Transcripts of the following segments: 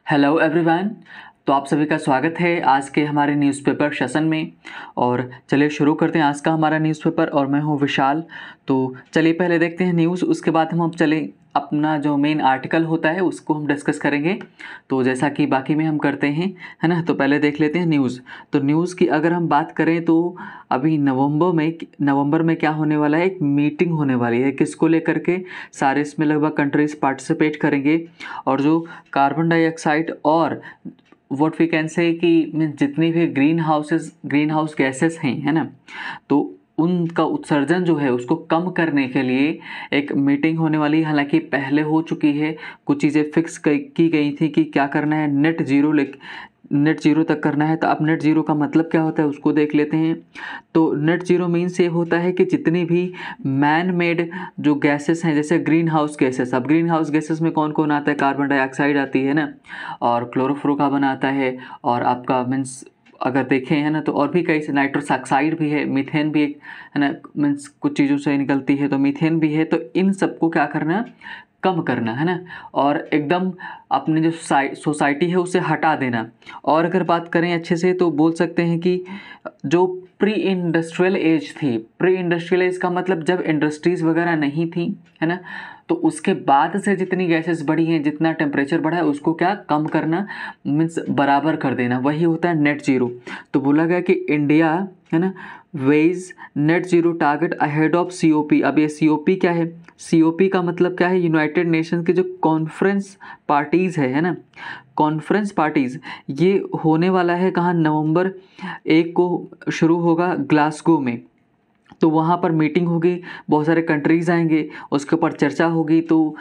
Hello everyone. तो आप सभी का स्वागत है आज के हमारे न्यूज़पेपर सेशन में। और चलिए शुरू करते हैं आज का हमारा न्यूज़पेपर। और मैं हूं विशाल। तो चलिए पहले देखते हैं न्यूज़, उसके बाद हम चलें अपना जो मेन आर्टिकल होता है उसको हम डिस्कस करेंगे। तो जैसा कि बाकी में हम करते हैं, है ना। तो पहले देख लेते हैं न्यूज़। तो न्यूज़ की अगर हम बात करें तो अभी नवंबर में क्या होने वाला है, एक मीटिंग होने वाली है। किसको लेकर के? सारे इसमें लगभग कंट्रीज़ पार्टिसिपेट करेंगे। और जो कार्बन डाइऑक्साइड और व्हाट वी कैन से कि जितनी भी ग्रीन हाउस गैसेस हैं, है ना, तो उनका उत्सर्जन जो है उसको कम करने के लिए एक मीटिंग होने वाली है। हालांकि पहले हो चुकी है, कुछ चीज़ें फिक्स की गई थी कि क्या करना है, नेट जीरो तक करना है। तो अब नेट जीरो का मतलब क्या होता है उसको देख लेते हैं। तो नेट जीरो मीन्स ये होता है कि जितनी भी मैन मेड जो गैसेस हैं, जैसे ग्रीन हाउस गैसेस, अब ग्रीन हाउस गैसेस में कौन कौन आता है? कार्बन डाइऑक्साइड आती है ना, और क्लोरोफ्लोरोकार्बन आता है, और आपका मीन्स अगर देखें, है ना, तो और भी कई से नाइट्रस ऑक्साइड भी है, मीथेन भी एक, है ना, मीन्स कुछ चीज़ों से निकलती है, तो मीथेन भी है। तो इन सबको क्या करना, कम करना, है ना, और एकदम अपने जो सोसाइटी है उसे हटा देना। और अगर बात करें अच्छे से तो बोल सकते हैं कि जो प्री इंडस्ट्रियल एज थी, प्री इंडस्ट्रियल एज का मतलब जब इंडस्ट्रीज़ वगैरह नहीं थी, है ना, तो उसके बाद से जितनी गैसेस बढ़ी हैं, जितना टेम्परेचर बढ़ा है, उसको क्या कम करना, मीन्स बराबर कर देना, वही होता है नेट जीरो। तो बोला गया कि इंडिया, है ना, wage net zero target ahead of COP। अब ये COP क्या है? COP का मतलब क्या है? यूनाइटेड नेशन की जो कॉन्फ्रेंस पार्टीज़ है ना, कॉन्फ्रेंस पार्टीज़, ये होने वाला है कहाँ? नवंबर 1 को शुरू होगा ग्लासगो में। तो वहाँ पर मीटिंग होगी, बहुत सारे कंट्रीज़ आएंगे, उसके ऊपर चर्चा होगी। तो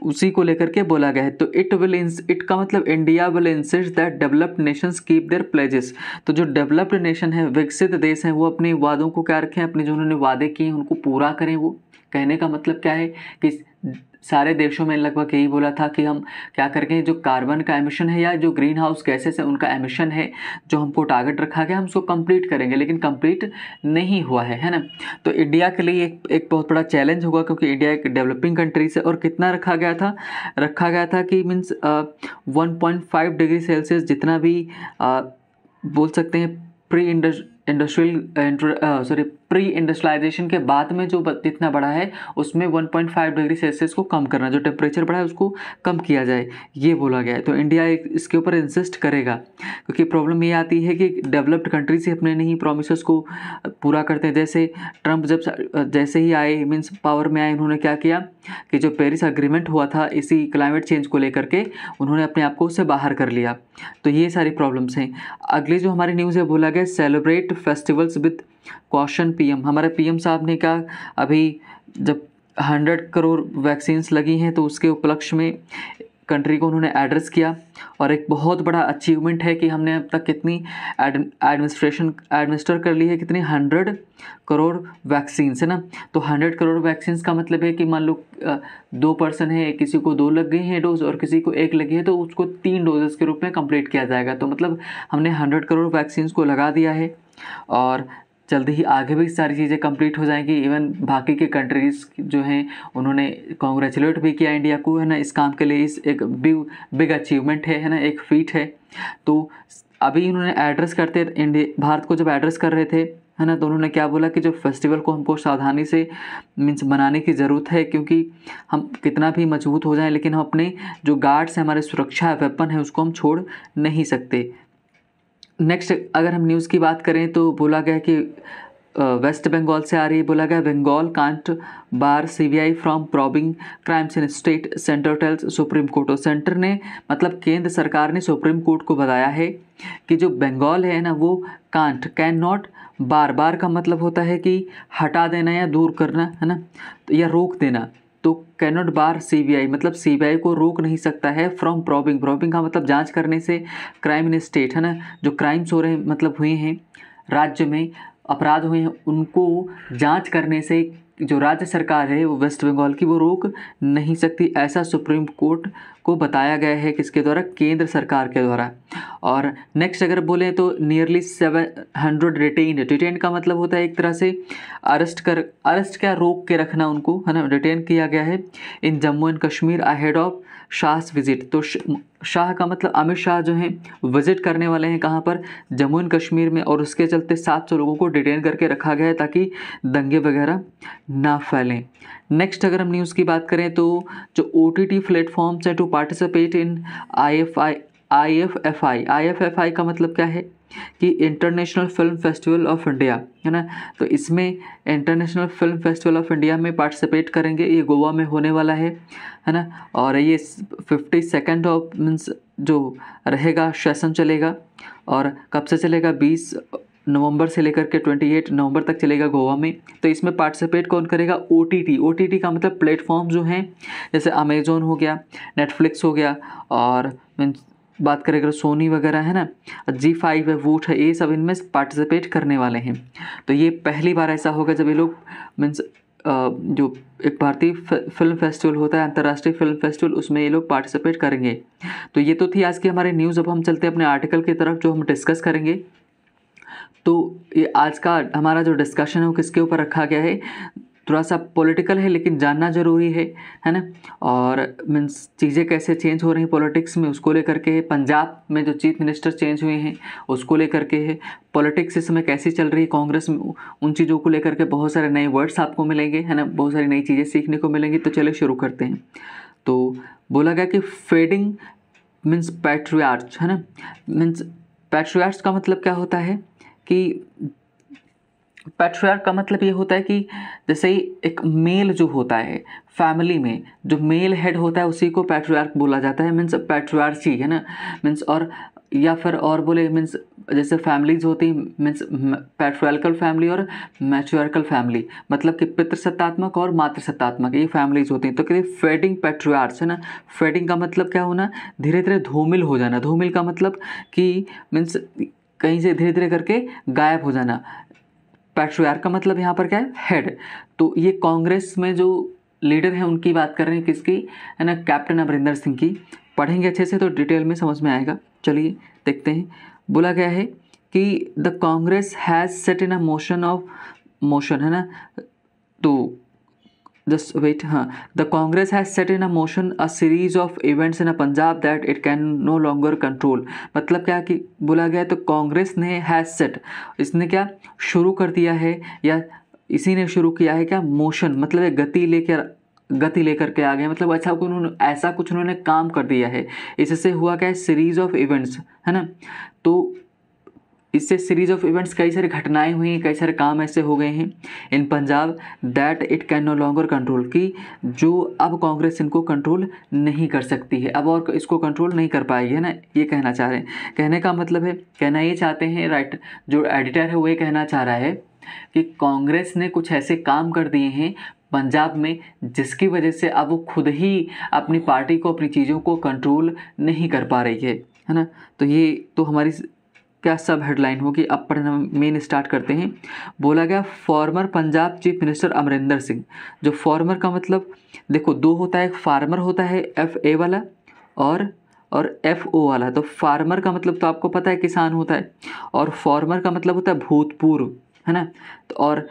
उसी को लेकर के बोला गया है। तो इट का मतलब India will insist that developed Nations keep their pledges. तो जो डेवलप्ड नेशन है, विकसित देश हैं, वो अपने वादों को क्या रखें, अपने जो उन्होंने वादे किए हैं उनको पूरा करें। वो कहने का मतलब क्या है कि सारे देशों में लगभग यही बोला था कि हम क्या करके जो कार्बन का एमिशन है या जो ग्रीन हाउस गैसेस है उनका एमिशन है, जो हमको टारगेट रखा गया, हम उसको कंप्लीट करेंगे। लेकिन कंप्लीट नहीं हुआ है ना। तो इंडिया के लिए एक बहुत बड़ा चैलेंज होगा, क्योंकि इंडिया एक डेवलपिंग कंट्री से। और कितना रखा गया था कि मीन्स 1.5 डिग्री सेल्सियस, जितना भी बोल सकते हैं प्री इंडस्ट्रियलाइजेशन के बाद में जो जितना बढ़ा है उसमें 1.5 डिग्री सेल्सियस को कम करना, जो टेम्परेचर बढ़ा है उसको कम किया जाए, ये बोला गया है। तो इंडिया इसके ऊपर इंसिस्ट करेगा, क्योंकि प्रॉब्लम ये आती है कि डेवलप्ड कंट्री से अपने नहीं प्रॉमिसेस को पूरा करते हैं। जैसे ट्रंप जैसे ही आए, मीन्स पावर में आए, उन्होंने क्या किया कि जो पेरिस अग्रीमेंट हुआ था इसी क्लाइमेट चेंज को लेकर के, उन्होंने अपने आप को उससे बाहर कर लिया। तो ये सारी प्रॉब्लम्स हैं। अगली जो हमारी न्यूज़ है, बोला गया celebrate festivals with caution. PM, हमारे PM साहब ने कहा अभी जब 100 करोड़ वैक्सीन्स लगी हैं तो उसके उपलक्ष्य में कंट्री को उन्होंने एड्रेस किया। और एक बहुत बड़ा अचीवमेंट है कि हमने अब तक कितनी एडमिनिस्टर कर ली है, कितनी 100 करोड़ वैक्सीन्स, है ना। तो 100 करोड़ वैक्सीन्स का मतलब है कि मान लो 2 पर्सन है, किसी को 2 लग गई हैं डोज और किसी को 1 लगी है, तो उसको 3 डोजेस के रूप में कंप्लीट किया जाएगा। तो मतलब हमने 100 करोड़ वैक्सीन्स को लगा दिया है, और जल्दी ही आगे भी सारी चीज़ें कंप्लीट हो जाएंगी। इवन बाकी के कंट्रीज़ जो हैं उन्होंने कॉन्ग्रेचुलेट भी किया इंडिया को, है ना, इस काम के लिए। इस एक बिग अचीवमेंट है ना, एक फीट है। तो अभी उन्होंने एड्रेस करते भारत को जब एड्रेस कर रहे थे, है ना, तो उन्होंने क्या बोला कि जो फेस्टिवल को हमको सावधानी से मीन्स मनाने की ज़रूरत है, क्योंकि हम कितना भी मजबूत हो जाएं लेकिन हम अपने जो गार्ड्स हैं, हमारे सुरक्षा वेपन है, उसको हम छोड़ नहीं सकते। नेक्स्ट अगर हम न्यूज़ की बात करें तो बोला गया कि वेस्ट बंगाल से आ रही है, बोला गया Bengal can't bar CBI from probing crimes in state, centre tells Supreme Court. और सेंटर ने मतलब केंद्र सरकार ने सुप्रीम कोर्ट को बताया है कि जो बंगाल है ना, वो कैन नॉट, बार का मतलब होता है कि हटा देना या दूर करना, है ना, या रोक देना। तो कैन नॉट बार CBI मतलब CBI को रोक नहीं सकता है फ्रॉम प्रॉबिंग का मतलब जांच करने से, क्राइम इन स्टेट, है ना, जो क्राइम्स हो रहे हैं मतलब हुए हैं राज्य में, अपराध हुए हैं, उनको जांच करने से जो राज्य सरकार है वो वेस्ट बंगाल की, वो रोक नहीं सकती। ऐसा सुप्रीम कोर्ट को बताया गया है, किसके द्वारा? केंद्र सरकार के द्वारा। और नेक्स्ट अगर बोलें तो नियरली 700 डिटेन का मतलब होता है एक तरह से अरेस्ट क्या, रोक के रखना उनको, है ना, डिटेन किया गया है in Jammu and Kashmir ahead of Shah's visit. तो शाह का मतलब अमित शाह जो हैं विजिट करने वाले हैं कहाँ पर, जम्मू एंड कश्मीर में, और उसके चलते 700 लोगों को डिटेन करके रखा गया है ताकि दंगे वगैरह ना फैलें। नेक्स्ट अगर हम न्यूज़ की बात करें तो जो OTT प्लेटफॉर्म्स हैं टू पार्टिसिपेट इन IFFI का मतलब क्या है कि international film festival of India, है ना। तो इसमें international film festival of India में पार्टिसिपेट करेंगे, ये गोवा में होने वाला है ना। और ये 52nd ऑफ मीन्स जो रहेगा सेशन चलेगा, और कब से चलेगा, 20 नवंबर से लेकर के 28 नवंबर तक चलेगा गोवा में। तो इसमें पार्टिसिपेट कौन करेगा, OTT का मतलब प्लेटफॉर्म जो हैं, जैसे अमेजोन हो गया, नेटफ्लिक्स हो गया, और मीन्स बात करें अगर सोनी वगैरह है ना, G5 है, वूट है, ये सब इनमें पार्टिसिपेट करने वाले हैं। तो ये पहली बार ऐसा होगा जब ये लोग मीन्स जो एक भारतीय फिल्म फेस्टिवल होता है, अंतर्राष्ट्रीय फिल्म फेस्टिवल, उसमें ये लोग पार्टिसिपेट करेंगे। तो ये तो थी आज की हमारे न्यूज़। अब हम चलते हैं अपने आर्टिकल की तरफ जो हम डिस्कस करेंगे। तो ये आज का हमारा जो डिस्कशन है वो किसके ऊपर रखा गया है, थोड़ा सा पॉलिटिकल है लेकिन जानना ज़रूरी है ना। और मीन्स चीज़ें कैसे चेंज हो रही हैं पॉलिटिक्स में, उसको लेकर के है। पंजाब में जो चीफ मिनिस्टर चेंज हुए हैं उसको लेकर के है। पॉलिटिक्स इस समय कैसी चल रही है कांग्रेस में, उन चीज़ों को लेकर के बहुत सारे नए वर्ड्स आपको मिलेंगे, है ना, बहुत सारी नई चीज़ें सीखने को मिलेंगी। तो चलिए शुरू करते हैं। तो बोला गया कि फेडिंग मीन्स पैट्रियार्च, है ना। मीन्स पैट्रियार्च का मतलब क्या होता है कि पैट्रियार्क का मतलब ये होता है कि जैसे ही एक मेल जो होता है फैमिली में, जो मेल हेड होता है उसी को पैट्रियार्क बोला जाता है, मीन्स पैट्रियार्ची, है ना। मीन्स और या फिर और बोले मीन्स जैसे फैमिलीज होती हैं, मीन्स पैट्रियार्कल फैमिली और मैट्रियार्कल फैमिली, मतलब कि पितृसत्तात्मक और मातृसत्तात्मक, ये फैमिलीज होती हैं। तो कहते हैं फेडिंग पैट्रियार्च, है ना। फेडिंग का मतलब क्या होना, धीरे धीरे धूमिल हो जाना। धूमिल का मतलब कि मीन्स कहीं से धीरे धीरे करके गायब हो जाना। पैट्रियार्क का मतलब यहाँ पर क्या है, हेड। तो ये कांग्रेस में जो लीडर हैं उनकी बात कर रहे हैं, किसकी, है ना, कैप्टन अमरिंदर सिंह की। पढ़ेंगे अच्छे से तो डिटेल में समझ में आएगा। चलिए देखते हैं। बोला गया है कि the Congress has set in a motion, है ना। तो जस्ट वेट, हाँ, the Congress has set in a motion a series of events in a Punjab that it can no longer control. मतलब क्या कि बोला गया तो कांग्रेस ने हैज सेट, इसने क्या शुरू कर दिया है, या इसी ने शुरू किया है क्या, मोशन, मतलब एक गति लेकर के आ गए, मतलब अच्छा उन्होंने ऐसा कुछ उन्होंने काम कर दिया है। इससे हुआ क्या है, सीरीज ऑफ इवेंट्स, है ना। तो इससे सीरीज ऑफ इवेंट्स, कई सारी घटनाएं हुई हैं, कई सारे काम ऐसे हो गए हैं in Punjab that it can no longer control, की जो अब कांग्रेस इनको कंट्रोल नहीं कर सकती है, अब और इसको कंट्रोल नहीं कर पाएगी, है ना। ये कहना चाह रहे हैं। कहने का मतलब है, कहना ये चाहते हैं, राइट, जो एडिटर है वो ये कहना चाह रहा है कि कांग्रेस ने कुछ ऐसे काम कर दिए हैं पंजाब में जिसकी वजह से अब वो खुद ही अपनी पार्टी को, अपनी चीज़ों को कंट्रोल नहीं कर पा रही है ना। तो ये तो हमारी क्या सब हेडलाइन होगी। अब पढ़ना मेन स्टार्ट करते हैं। बोला गया farmer Punjab chief minister Amarinder Singh. जो फॉर्मर का मतलब देखो दो होता है, एक फार्मर होता है FA वाला और FO वाला। तो फार्मर का मतलब तो आपको पता है किसान होता है, और फॉर्मर का मतलब होता है भूतपूर्व, है ना। तो और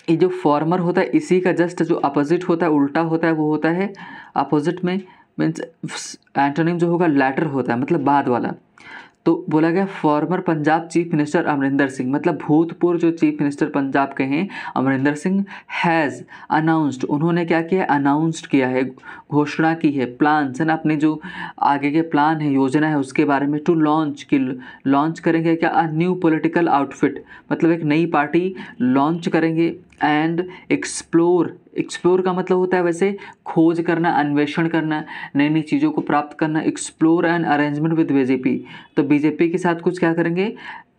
ये जो फॉर्मर होता है इसी का जस्ट जो अपोजिट होता है, उल्टा होता है, वो होता है अपोजिट में, मीन्स एंटोनिम जो होगा लैटर होता है, मतलब बाद वाला। तो बोला गया farmer Punjab chief minister Amarinder Singh, मतलब भूतपूर्व जो चीफ मिनिस्टर पंजाब के हैं अमरिंदर सिंह, हैज़ अनाउंस्ड, उन्होंने क्या किया, अनाउंस्ड किया है, घोषणा की है, प्लान्स, है ना, अपने जो आगे के प्लान है, योजना है उसके बारे में, टू लॉन्च, कि लॉन्च करेंगे क्या, अ न्यू पॉलिटिकल आउटफिट, मतलब एक नई पार्टी लॉन्च करेंगे। एंड एक्सप्लोर का मतलब होता है वैसे खोज करना, अन्वेषण करना, नई नई चीज़ों को प्राप्त करना। Explore and arrangement with BJP, तो BJP के साथ कुछ क्या करेंगे,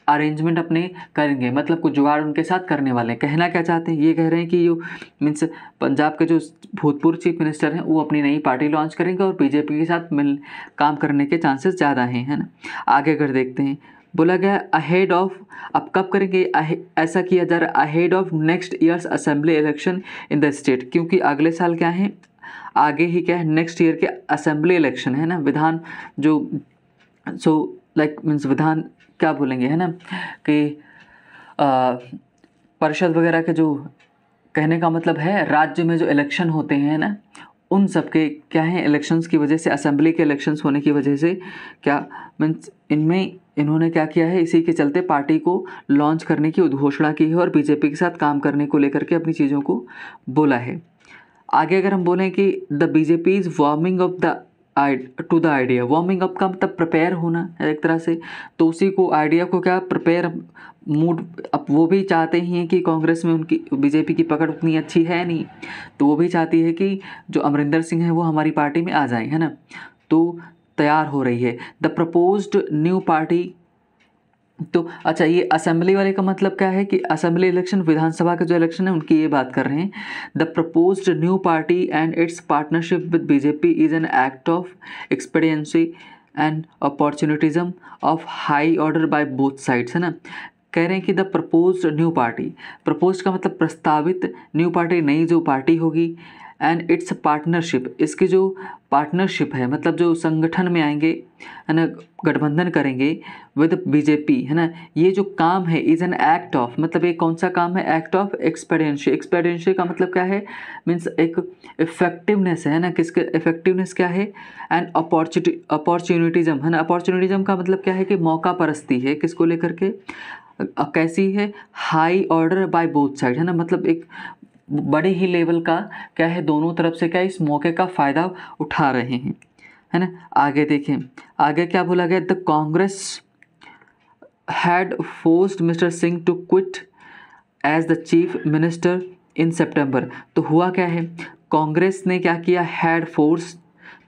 अरेंजमेंट अपने करेंगे, मतलब कुछ जुगाड़ उनके साथ करने वाले हैं। कहना क्या चाहते हैं, ये कह रहे हैं कि जो मीन्स पंजाब के जो भूतपूर्व चीफ मिनिस्टर हैं वो अपनी नई पार्टी लॉन्च करेंगे और BJP के साथ काम करने के चांसेस ज़्यादा हैं, है ना। आगे कर देखते हैं। बोला गया अहेड ऑफ, अब कब करेंगे, ऐसा किया जा रहा है ahead of next years assembly election in the state, क्योंकि अगले साल क्या है, आगे ही क्या है, नेक्स्ट ईयर के असेंबली इलेक्शन है ना, विधान जो सो लाइक मीन्स विधान क्या बोलेंगे, है ना, कि परिषद वगैरह के जो, कहने का मतलब है राज्य में जो इलेक्शन होते हैं ना, उन सब के क्या है इलेक्शंस की वजह से, असेंबली के इलेक्शंस होने की वजह से क्या मीन्स इनमें इन्होंने क्या किया है, इसी के चलते पार्टी को लॉन्च करने की घोषणा की है और बीजेपी के साथ काम करने को लेकर के अपनी चीज़ों को बोला है। आगे अगर हम बोलें कि the BJP is warming up the two the idea, warming up का मतलब प्रिपेयर होना है एक तरह से, तो उसी को आइडिया को क्या प्रिपेयर मूड, अब वो भी चाहते ही हैं कि कांग्रेस में उनकी बीजेपी की पकड़ उतनी अच्छी है नहीं, तो वो भी चाहती है कि जो अमरिंदर सिंह है वो हमारी पार्टी में आ जाए, है ना, तो तैयार हो रही है द प्रपोज्ड न्यू पार्टी। तो अच्छा, ये असेंबली वाले का मतलब क्या है कि असेंबली इलेक्शन, विधानसभा के जो इलेक्शन है उनकी ये बात कर रहे हैं। The proposed new party and it's partnership with BJP is an act of expediency and अपॉर्चुनिटिज्म of high order by both sides, है ना। कह रहे हैं कि the proposed new party, propose का मतलब प्रस्तावित, न्यू पार्टी नई जो पार्टी होगी, एंड इट्स पार्टनरशिप, इसकी जो पार्टनरशिप है मतलब जो संगठन में आएंगे, है ना, गठबंधन करेंगे विद बीजेपी, है ना, ये जो काम है इज़ एन एक्ट ऑफ, मतलब ये कौन सा काम है, एक्ट ऑफ एक्सपेडियंसी। एक्सपेडियंसी का मतलब क्या है, मीन्स एक इफेक्टिवनेस है ना, किसके इफेक्टिवनेस क्या है, एंड अपॉर्चुनिटिज्म, है ना। अपॉर्चुनिटिज्म का मतलब क्या है कि मौका परस्ती है, किसको लेकर के, कैसी है, high order by both side, है ना, मतलब एक बड़े ही लेवल का क्या है, दोनों तरफ से क्या इस मौके का फ़ायदा उठा रहे हैं, है ना। आगे देखें, आगे क्या बोला गया, the Congress had forced mister Singh to quit as the chief minister in September. तो हुआ क्या है, कांग्रेस ने क्या किया, हैड फोर्स,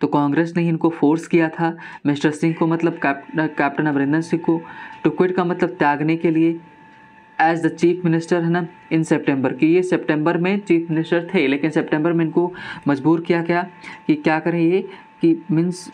तो कांग्रेस ने इनको फोर्स किया था मिस्टर सिंह को, मतलब कैप्टन अमरिंदर सिंह को, टू क्विट का मतलब त्यागने के लिए, एज द चीफ मिनिस्टर, है ना, इन सितंबर, कि ये सितंबर में चीफ मिनिस्टर थे लेकिन सितंबर में इनको मजबूर किया गया कि क्या करें ये, कि मीन्स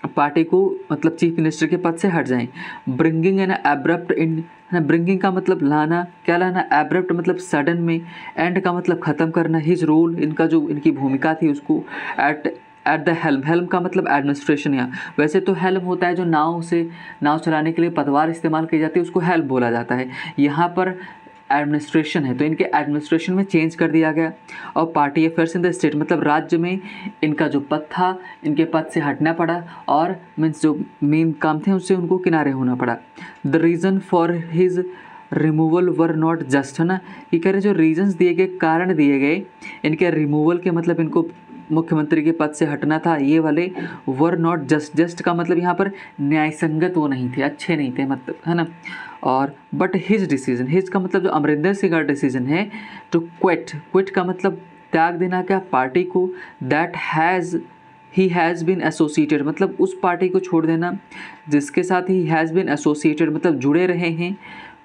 पार्टी को मतलब चीफ मिनिस्टर के पद से हट जाएं। ब्रिंगिंग एन एब्रप्ट इन, है ना, ब्रिंगिंग का मतलब लाना, क्या लाना, एब्रप्ट मतलब सडन में, एंड का मतलब ख़त्म करना, हिज रोल, इनका जो इनकी भूमिका थी उसको, एट द हेल्म, हेल्म का मतलब एडमिनिस्ट्रेशन, या वैसे तो हेल्म होता है जो नाव चलाने के लिए पतवार इस्तेमाल की जाती है उसको हेल्म बोला जाता है, यहाँ पर एडमिनिस्ट्रेशन है, तो इनके एडमिनिस्ट्रेशन में चेंज कर दिया गया। और party affairs in the state, मतलब राज्य में इनका जो पद था, इनके पद से हटना पड़ा और मीन्स जो मेन काम थे उससे उनको किनारे होना पड़ा। The reason for his removal were not just, है ना, ये कह रहे जो रीजंस दिए गए, कारण दिए गए इनके रिमूवल के, मतलब इनको मुख्यमंत्री के पद से हटना था, ये वाले वर नॉट जस्ट, जस्ट का मतलब यहाँ पर न्यायसंगत वो नहीं थे, अच्छे नहीं थे, मतलब, है ना। और बट हिज डिसीजन, हिज का मतलब जो अमरिंदर सिंह का डिसीजन है टू क्विट, क्विट का मतलब त्याग देना क्या, पार्टी को, that he has been associated, मतलब उस पार्टी को छोड़ देना जिसके साथ ही हैज़ बीन एसोसिएटेड मतलब जुड़े रहे हैं,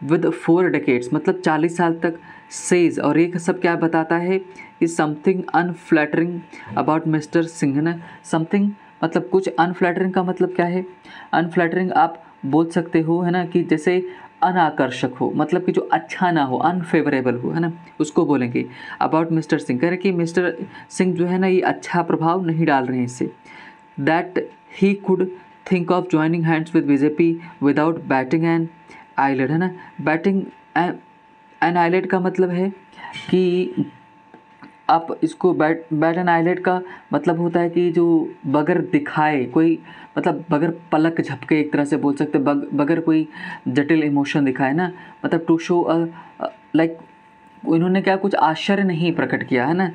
विद 4 डेकेड्स मतलब 40 साल तक, सेज, और ये सब क्या बताता है, is something unflattering about mister Singh, है ना। समथिंग मतलब कुछ, अनफ्लैटरिंग का मतलब क्या है, अनफ्लैटरिंग आप बोल सकते हो, है ना, कि जैसे अनाकर्षक हो, मतलब कि जो अच्छा ना हो, अनफेवरेबल हो, है ना, उसको बोलेंगे। अबाउट मिस्टर सिंह, कह रहे कि मिस्टर सिंह जो है ना ये अच्छा प्रभाव नहीं डाल रहे हैं इससे। That he could think of joining hands with BJP without batting and eyelet, है ना। बैटिंग एंड आईलेट का मतलब है कि आप इसको बैट एंड आईलेट का मतलब होता है कि जो बगैर दिखाए कोई, मतलब बगैर पलक झपके, एक तरह से बोल सकते हैं, बगैर कोई जटिल इमोशन दिखाए ना, मतलब टू शो लाइक, इन्होंने क्या कुछ आश्चर्य नहीं प्रकट किया, है ना,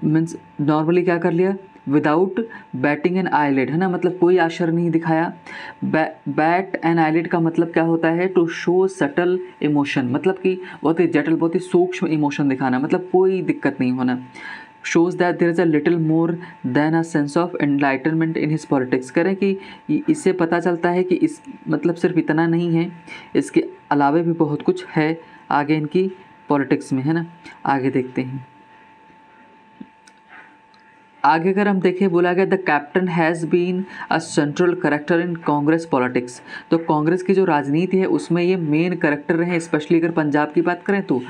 मीन्स नॉर्मली क्या कर लिया, विदाउट बैटिंग एंड आईलेट, है ना, मतलब कोई आश्चर्य नहीं दिखाया। बैट एंड आईलेट का मतलब क्या होता है, टू शो सटल इमोशन, मतलब कि बहुत ही जटिल, बहुत ही सूक्ष्म इमोशन दिखाना, मतलब कोई दिक्कत नहीं होना। Shows that there is a little more than a sense of enlightenment in his politics, करें कि इससे पता चलता है कि इस मतलब सिर्फ इतना नहीं है, इसके अलावा भी बहुत कुछ है आगे इनकी पॉलिटिक्स में, है ना। आगे देखते हैं, आगे अगर हम देखें, बोला गया the captain has been a central character in Congress politics, तो कांग्रेस की जो राजनीति है उसमें ये मेन करेक्टर रहे, स्पेशली अगर पंजाब की बात करें तो,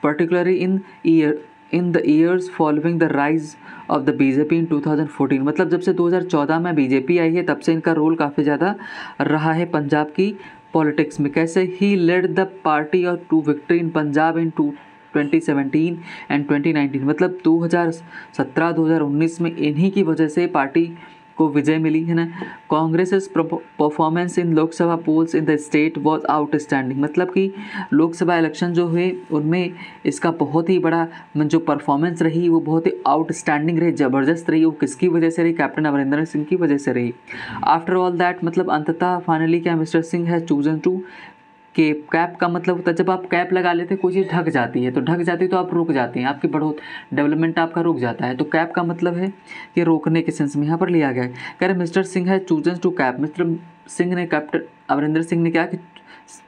particularly in the years following the rise of the BJP in 2014, मतलब जब से 2014 में बीजेपी आई है तब से इनका रोल काफ़ी ज़्यादा रहा है पंजाब की पॉलिटिक्स में। कैसे, ही लेड द पार्टी और to victory in Punjab in 2017 and 2019, मतलब 2017-2019 में इन्हीं की वजह से पार्टी को विजय मिली है ना। Congress performance in Lok Sabha polls in the state was outstanding, मतलब कि लोकसभा इलेक्शन जो हुए उनमें इसका बहुत ही बड़ा जो परफॉर्मेंस रही वो बहुत ही आउटस्टैंडिंग रही, ज़बरदस्त रही। वो किसकी वजह से रही? कैप्टन अमरिंदर सिंह की वजह से रही। आफ्टर ऑल दैट, मतलब अंततः फाइनली क्या mister Singh has chosen to cap का मतलब होता है जब आप कैप लगा लेते हैं कोई चीज़ ढक जाती है, तो ढक जाती है तो आप रुक जाते हैं, आपकी बढ़ोत डेवलपमेंट आपका रुक जाता है। तो कैप का मतलब है कि रोकने के सेंस में यहाँ पर लिया गया है। कह रहे मिस्टर सिंह है chosen to cap, mister Singh ने कैप्टन अमरिंदर सिंह ने क्या कि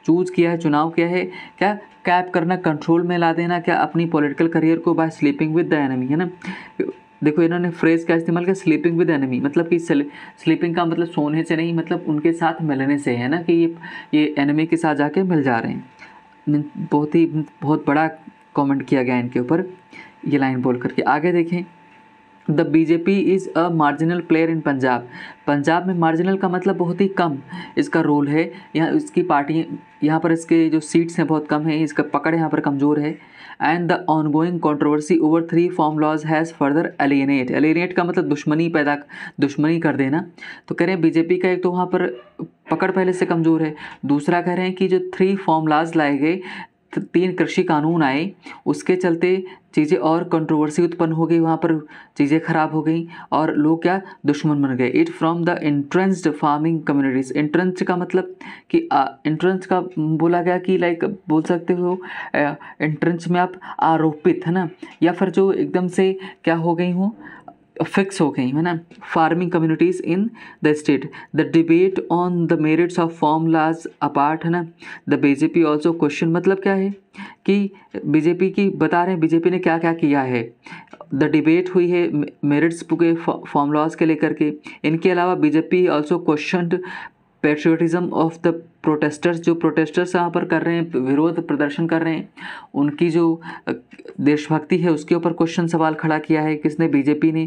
चूज़ किया है, चुनाव किया है क्या? कैप करना, कंट्रोल में ला देना क्या अपनी पॉलिटिकल करियर को by sleeping with the enemy, है ना। देखो इन्होंने फ्रेज़ क्या इस्तेमाल किया, स्लीपिंग विद एनिमी, मतलब कि स्लीपिंग का मतलब सोने से नहीं, मतलब उनके साथ मिलने से है ना, कि ये एनिमी के साथ जाके मिल जा रहे हैं। बहुत बड़ा कमेंट किया गया इनके ऊपर ये लाइन बोल करके। आगे देखें, the BJP is a marginal player in Punjab. Punjab में मार्जिनल का मतलब बहुत ही कम इसका रोल है। यहाँ इसकी पार्टी यहाँ पर इसके जो सीट्स हैं बहुत कम है, इसका पकड़ यहाँ पर कमज़ोर है। And the ongoing controversy over 3 farm laws has further alienate का मतलब दुश्मनी कर देना। तो कह रहे हैं बीजेपी का एक तो वहाँ पर पकड़ पहले से कमज़ोर है, दूसरा कह रहे हैं कि जो 3 फॉर्म लॉज लाए गए, 3 कृषि कानून आए, उसके चलते चीज़ें और कंट्रोवर्सी उत्पन्न हो गई, वहाँ पर चीज़ें ख़राब हो गई और लोग क्या दुश्मन बन गए। It from the entrenched farming communities. Entrenched का मतलब कि इंट्रेंस्ड का बोला गया कि लाइक बोल सकते हो इंट्रेंस्ड में आप आरोपित, है ना, या फिर जो एकदम से क्या हो गई हूँ, फिक्स हो गई है ना, farming communities in the state. The debate on the merits of farm laws apart, है ना, द बीजेपी ऑल्सो क्वेश्चन, मतलब क्या है कि बीजेपी की बता रहे हैं बीजेपी ने क्या क्या किया है। द डिबेट हुई है मेरिट्स के फॉर्म लॉज के लेकर के। इनके अलावा BJP also questioned patriotism of the protesters, जो प्रोटेस्टर्स यहाँ पर कर रहे हैं, विरोध प्रदर्शन कर रहे हैं, उनकी जो देशभक्ति है उसके ऊपर क्वेश्चन सवाल खड़ा किया है। किसने? बीजेपी ने।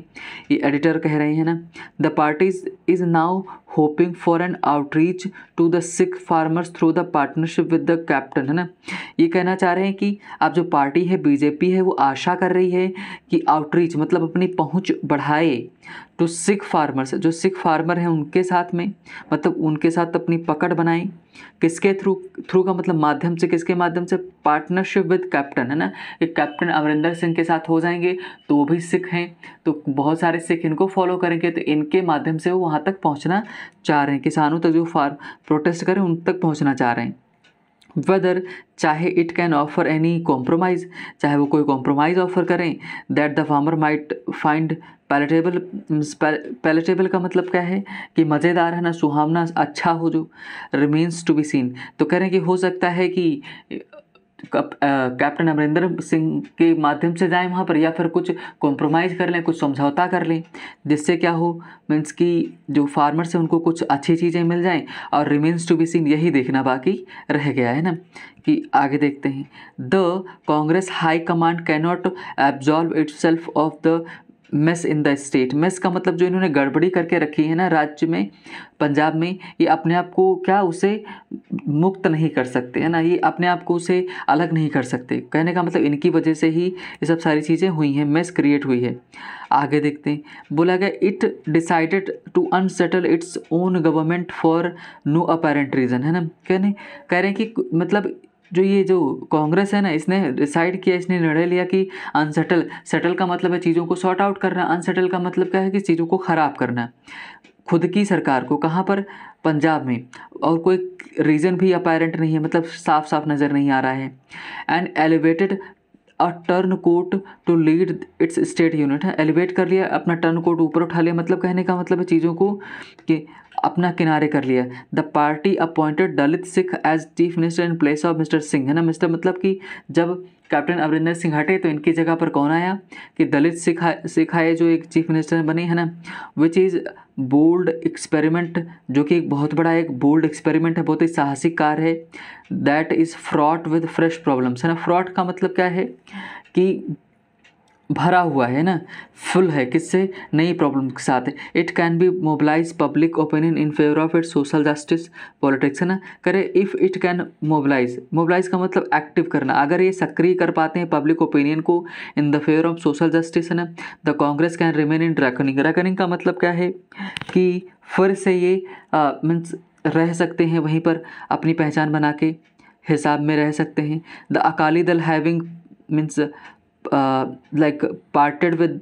ये एडिटर कह रहे हैं ना। The parties is now hoping for an outreach to the Sikh farmers through the partnership with the captain, है ना। ये कहना चाह रहे हैं कि अब जो पार्टी है बीजेपी है वो आशा कर रही है कि आउटरीच मतलब अपनी पहुंच बढ़ाए टू सिख फार्मर्स, जो सिख फार्मर हैं उनके साथ में, मतलब उनके साथ अपनी पकड़ बनाएं। किसके थ्रू का मतलब माध्यम से, किसके माध्यम से? पार्टनरशिप विद कैप्टन, है ना, कि कैप्टन अमरिंदर सिंह के साथ हो जाएंगे तो वो भी सिख हैं, तो बहुत सारे सिख इनको फॉलो करेंगे, तो इनके माध्यम से वो वहाँ तक पहुँचना चाह रहे हैं, किसानों तक जो प्रोटेस्ट करें उन तक पहुँचना चाह रहे हैं। वेदर, चाहे it can offer any compromise, चाहे वो कोई कॉम्प्रोमाइज़ ऑफर करें, that the farmer might find palatable. Palatable का मतलब क्या है कि मज़ेदार, है ना, सुहावना, अच्छा हो, जो रिमेन्स टू बी सीन। तो कह रहे हैं कि हो सकता है कि कैप्टन अमरिंदर सिंह के माध्यम से जाएं वहाँ पर, या फिर कुछ कॉम्प्रोमाइज़ कर लें, कुछ समझौता कर लें, जिससे क्या हो, मीन्स कि जो फार्मर्स हैं उनको कुछ अच्छी चीज़ें मिल जाएं। और रिमेन्स टू बी सीन, यही देखना बाकी रह गया है ना। कि आगे देखते हैं, the Congress high command cannot absolve itself of the mess in the state. Mess का मतलब जो इन्होंने गड़बड़ी करके रखी है ना राज्य में, पंजाब में, ये अपने आप को क्या उसे मुक्त नहीं कर सकते, है ना, ये अपने आप को उसे अलग नहीं कर सकते। कहने का मतलब इनकी वजह से ही ये सब सारी चीज़ें हुई हैं, मेस क्रिएट हुई है। आगे देखते हैं, बोला गया it decided to unsettle its own government for no apparent reason, है ना। कह रहे हैं कि मतलब जो कांग्रेस है ना, इसने डिसाइड किया, इसने निर्णय लिया कि सेटल का मतलब है चीज़ों को सॉर्ट आउट करना, अनसेटल का मतलब क्या है कि चीज़ों को ख़राब करना, खुद की सरकार को। कहाँ पर? पंजाब में। और कोई रीज़न भी अपेरेंट नहीं है, मतलब साफ साफ नज़र नहीं आ रहा है। And elevated a turncoat to lead its state unit, है, एलिवेट कर लिया, अपना टर्न कोट ऊपर उठा लिया, मतलब कहने का मतलब है चीज़ों को कि अपना किनारे कर लिया। The party appointed Dalit Sikh as chief minister in place of mister Singh, है ना। मिस्टर मतलब कि जब कैप्टन अमरिंदर सिंह हटे तो इनकी जगह पर कौन आया कि दलित सिख आए जो एक चीफ मिनिस्टर बने, है ना। विच इज़ बोल्ड एक्सपेरिमेंट, जो कि एक बहुत बड़ा एक बोल्ड एक्सपेरिमेंट है, बहुत ही साहसिक कार्य है। That is fraught with fresh problems, है ना। फ्रॉट का मतलब क्या है कि भरा हुआ है ना, फुल है किससे, नई प्रॉब्लम के साथ है। It can be mobilise public opinion in favour of it social justice politics, है ना। करे इफ़ इट कैन मोबिलाइज का मतलब एक्टिव करना, अगर ये सक्रिय कर पाते हैं पब्लिक ओपिनियन को in the favour of social justice, है ना, the Congress can remain in reckoning का मतलब क्या है कि फिर से ये मीन्स रह सकते हैं वहीं पर, अपनी पहचान बना के हिसाब में रह सकते हैं। The Akali Dal having means like parted with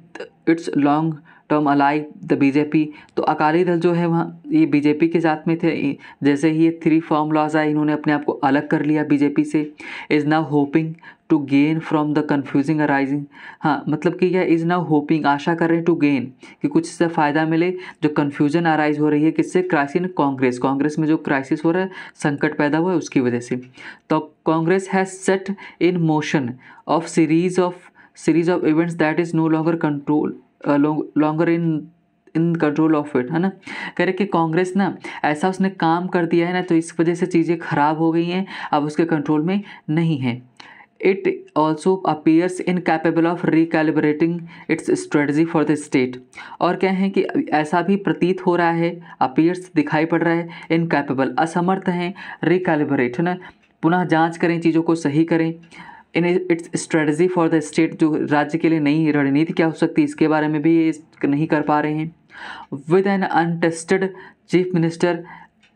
its long term alike the BJP, तो अकाली दल जो है वहाँ ये बीजेपी के साथ में थे, जैसे ही ये 3 फॉर्मूलाज आए इन्होंने अपने आप को अलग कर लिया बीजेपी से। Is now hoping to gain from the confusing arising, हाँ मतलब कि यह इज़ नाउ होपिंग, आशा कर रहे हैं, टू गेन कि कुछ इससे फ़ायदा मिले, जो कन्फ्यूजन अराइज हो रही है किससे, क्राइसिस कांग्रेस में जो क्राइसिस हो रहा है, संकट पैदा हुआ है उसकी वजह से। तो Congress has set in motion of series of events that is no longer control longer in control of it, है ना। कह रहे कि कांग्रेस ना ऐसा उसने काम कर दिया है ना, तो इस वजह से चीज़ें ख़राब हो गई हैं, अब उसके कंट्रोल में नहीं है। It also appears incapable of recalibrating its strategy for the state, और क्या है कि ऐसा भी प्रतीत हो रहा है, अपीयर्स दिखाई पड़ रहा है, इनकैपेबल असमर्थ हैं, रिकैलिब्रेट, है ना, पुनः जांच करें, चीज़ों को सही करें, in its strategy for the state, जो राज्य के लिए नई रणनीति क्या हो सकती है इसके बारे में भी ये नहीं कर पा रहे हैं। With an untested chief minister,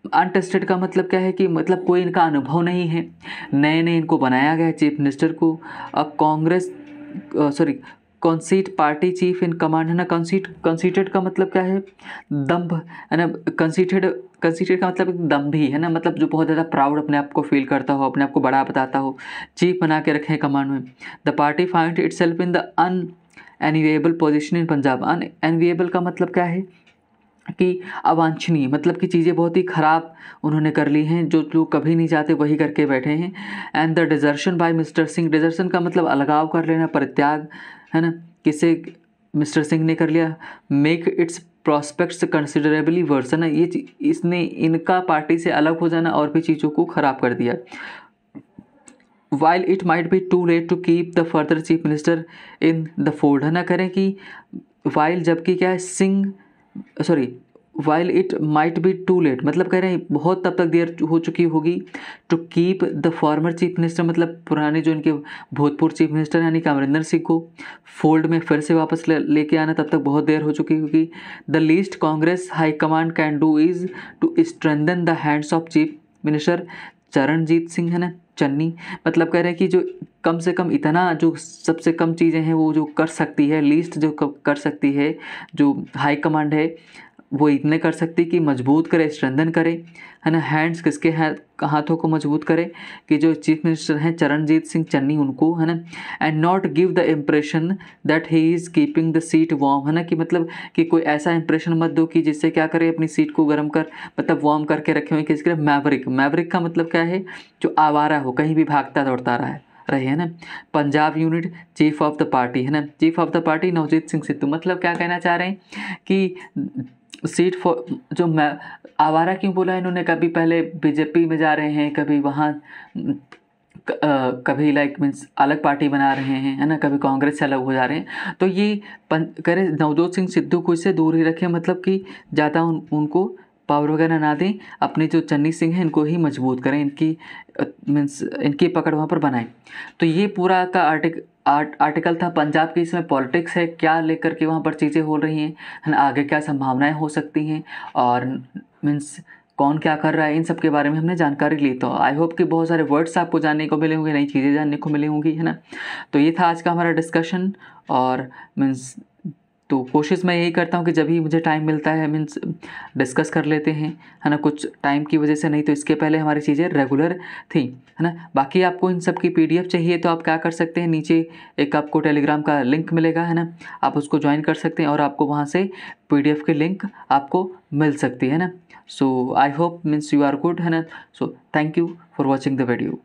untested का मतलब क्या है कि मतलब कोई इनका अनुभव नहीं है, नए नए इनको बनाया गया है चीफ मिनिस्टर को। अब कॉन्सीट पार्टी चीफ इन कमांड, है ना। कंसीटेड का मतलब क्या है, दम्भ, है ना। कंसीटेड का मतलब दम्भी, है ना, मतलब जो बहुत ज़्यादा प्राउड अपने आप को फील करता हो, अपने आप को बड़ा बताता हो, चीफ बना के रखे कमांड में। The party find itself in the unenviable position in Punjab, unenviable का मतलब क्या है कि अवांछनीय, मतलब कि चीज़ें बहुत ही ख़राब उन्होंने कर ली हैं, जो लोग कभी नहीं चाहते वही करके बैठे हैं। And the desertion by mister Singh, desertion का मतलब अलगाव कर लेना, परित्याग, है ना, किसे मिस्टर सिंह ने कर लिया। Make its prospects considerably worse, है ना, ये इसने इनका पार्टी से अलग हो जाना और भी चीज़ों को ख़राब कर दिया। While it might be too late to keep the further chief minister in the fold, है ना। करें कि वाइल जबकि क्या है while it might be too late, मतलब कह रहे हैं बहुत तब तक देर हो चुकी होगी, to keep the former chief minister, मतलब पुराने जो इनके भूतपूर्व चीफ मिनिस्टर यानी कि अमरिंदर सिंह को फोल्ड में फिर से वापस लेके आना, तब तक बहुत देर हो चुकी होगी। The least Congress high command can do is to strengthen the hands of chief minister Charanjit Singh, है ना, चन्नी, मतलब कह रहे हैं कि जो कम से कम इतना, जो सबसे कम चीज़ें हैं वो जो कर सकती है, लीस्ट जो कर सकती है, जो हाई कमांड है वो इतने कर सकती कि मजबूत करे, स्ट्रेंथन करे, है ना। हैंड्स किसके हाथों को मजबूत करे कि जो चीफ मिनिस्टर हैं चरणजीत सिंह चन्नी, उनको, है ना। And not give the impression that he is keeping the seat warm, है ना, कि मतलब कि कोई ऐसा इंप्रेशन मत दो कि जिससे क्या करे, अपनी सीट को गर्म कर, मतलब वार्म करके रखे हुए किसके लिए, मैवरिक का मतलब क्या है, जो आवारा हो, कहीं भी भागता दौड़ता रहे, है ना। Punjab unit chief of the party, है ना, chief of the party Navjeet Singh Sidhu, मतलब क्या कहना चाह रहे हैं कि सीट फॉर, जो मैं आवारा क्यों बोला इन्होंने, कभी पहले बीजेपी में जा रहे हैं, कभी वहाँ कभी लाइक मीन्स अलग पार्टी बना रहे हैं, है ना, कभी कांग्रेस से अलग हो जा रहे हैं, तो ये करे नवजोत सिंह सिद्धू को इससे दूर ही रखें, मतलब कि ज़्यादा उनको पावर वगैरह ना दें, अपने जो चन्नी सिंह हैं इनको ही मजबूत करें, इनकी मीन्स इनकी पकड़ वहाँ पर बनाएं। तो ये पूरा का आर्टिकल था पंजाब की, इसमें पॉलिटिक्स है, क्या लेकर के वहाँ पर चीज़ें हो रही हैं, है ना, आगे क्या संभावनाएं हो सकती हैं, और मीन्स कौन क्या कर रहा है, इन सब के बारे में हमने जानकारी ली। तो आई होप कि बहुत सारे वर्ड्स आपको जानने को मिले होंगे, नई चीज़ें जानने को मिली होंगी, है ना। तो ये था आज का हमारा डिस्कशन, और मीन्स तो कोशिश मैं यही करता हूँ कि जब भी मुझे टाइम मिलता है मीन्स डिस्कस कर लेते हैं, है ना, कुछ टाइम की वजह से, नहीं तो इसके पहले हमारी चीज़ें रेगुलर थी, है ना। बाकी आपको इन सब की PDF चाहिए तो आप क्या कर सकते हैं, नीचे एक आपको टेलीग्राम का लिंक मिलेगा, है ना, आप उसको ज्वाइन कर सकते हैं और आपको वहाँ से PDF की लिंक आपको मिल सकती है ना। So I hope means you are good, है ना। So thank you for watching the video.